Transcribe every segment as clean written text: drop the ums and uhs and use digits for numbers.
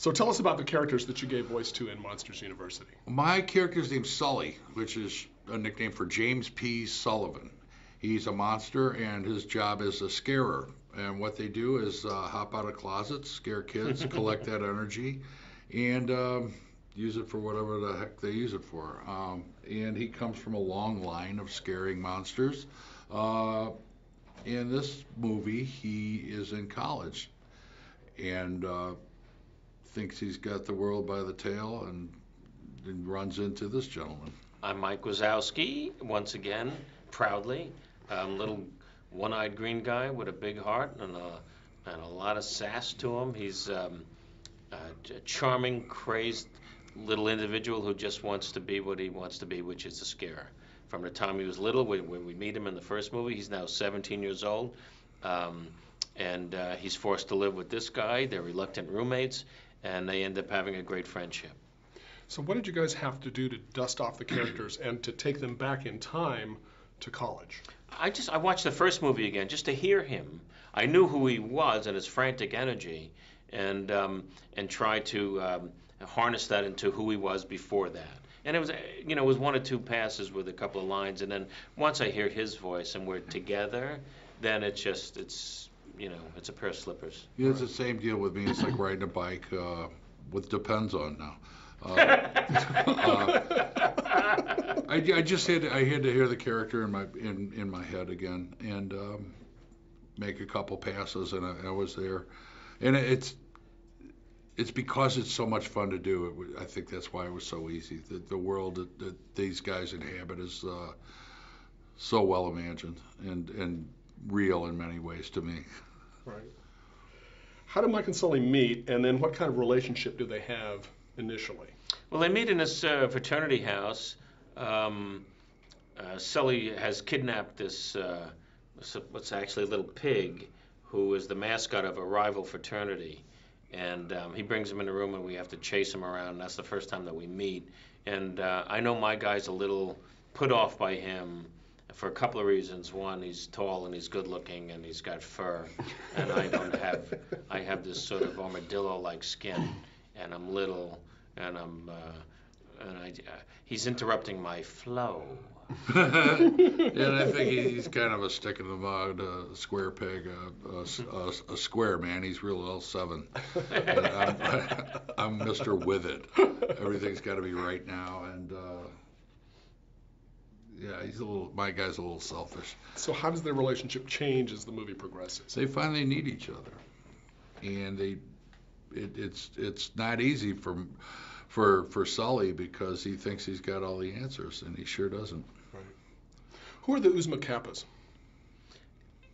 So tell us about the characters that you gave voice to in Monsters University. My character's name's Sully, which is a nickname for James P. Sullivan. He's a monster, and his job is a scarer. And what they do is hop out of closets, scare kids, collect that energy, and use it for whatever the heck they use it for. And he comes from a long line of scaring monsters. In this movie, he is in college and thinks he's got the world by the tail and runs into this gentleman. I'm Mike Wazowski, once again, proudly. Little one-eyed green guy with a big heart and a lot of sass to him. He's a charming, crazed little individual who just wants to be what he wants to be, which is a scarer. From the time he was little, when we meet him in the first movie, he's now 17 years old, and he's forced to live with this guy. They're reluctant roommates, and they end up having a great friendship. So what did you guys have to do to dust off the characters and to take them back in time to college? I watched the first movie again just to hear him. I knew who he was and his frantic energy, and try to harness that into who he was before that. And it was one or two passes with a couple of lines, and then once I hear his voice and we're together, then it's a pair of slippers. Yeah, it's the same deal with me. It's like riding a bike with Depends on now. I had to hear the character in my head again and make a couple passes, and I was there. And it's because it's so much fun to do. I think that's why it was so easy. The world that these guys inhabit is so well imagined and real in many ways to me. Right. How did Mike and Sully meet, and then what kind of relationship do they have initially? Well, they meet in this fraternity house. Sully has kidnapped this, what's actually a little pig, who is the mascot of a rival fraternity. And he brings him in the room, and we have to chase him around. That's the first time that we meet. And I know my guy's a little put off by him for a couple of reasons. One, he's tall and he's good looking and he's got fur, and I have this sort of armadillo-like skin, and I'm little, and he's interrupting my flow. And I think he's kind of a stick in the mud, a square peg, a square man. He's real L7. I'm Mr. With It. Everything's got to be right now, and yeah, my guy's a little selfish. So how does their relationship change as the movie progresses? They finally need each other, and it's not easy for Sully because he thinks he's got all the answers, and he sure doesn't. Right. Who are the Uzma Kappas?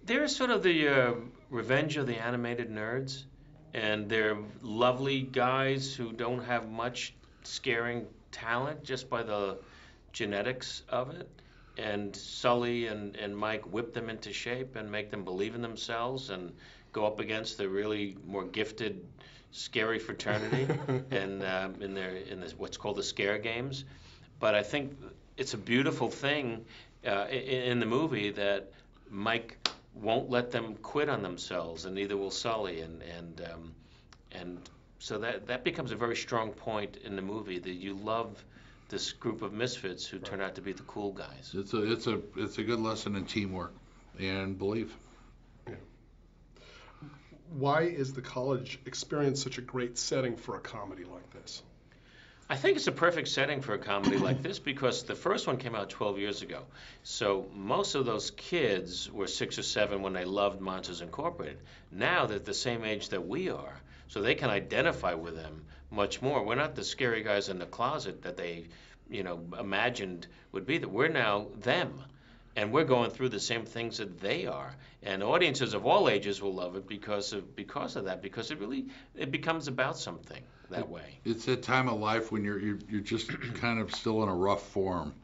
They're sort of the revenge of the animated nerds, and they're lovely guys who don't have much scaring talent just by the genetics of it. And Sully and Mike whip them into shape and make them believe in themselves and go up against the really more gifted, scary fraternity and in this what's called the scare games. But I think it's a beautiful thing in the movie that Mike won't let them quit on themselves, and neither will Sully, and so that becomes a very strong point in the movie, that you love this group of misfits who turn out to be the cool guys. It's a good lesson in teamwork and belief. Yeah. Why is the college experience such a great setting for a comedy like this? I think it's a perfect setting for a comedy like this because the first one came out 12 years ago. So most of those kids were 6 or 7 when they loved Monsters Incorporated. Now they're the same age that we are, so they can identify with them much more. We're not the scary guys in the closet that they, imagined would be. That we're now them, and we're going through the same things that they are. And audiences of all ages will love it because of that. Because it becomes about something that way. It's that time of life when you're just kind of still in a rough form.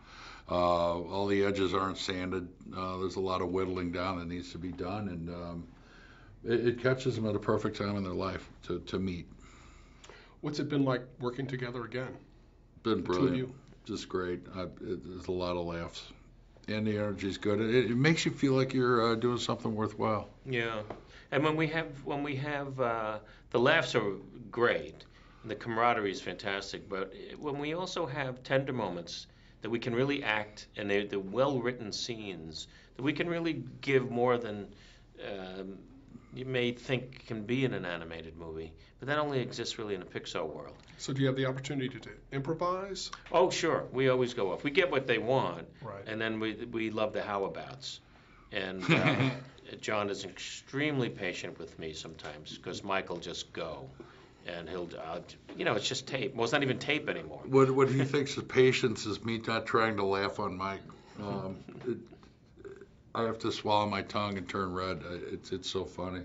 All the edges aren't sanded. There's a lot of whittling down that needs to be done, and it catches them at a perfect time in their life to meet. What's it been like working together again? Been brilliant. Just great. There's a lot of laughs, and the energy's good. It makes you feel like you're doing something worthwhile. Yeah, and when we have the laughs are great. The camaraderie is fantastic, but when we also have tender moments that we can really act, and they're well-written scenes, that we can really give more than you may think can be in an animated movie, but that only exists really in a Pixar world. So do you have the opportunity to improvise? Oh, sure. We always go off. We get what they want, Right. and then we love the how-abouts. And John is extremely patient with me sometimes, because Mike will just go. And he'll, it's just tape. Well, it's not even tape anymore. What he thinks of patience is me not trying to laugh on Mike. I have to swallow my tongue and turn red. It's so funny.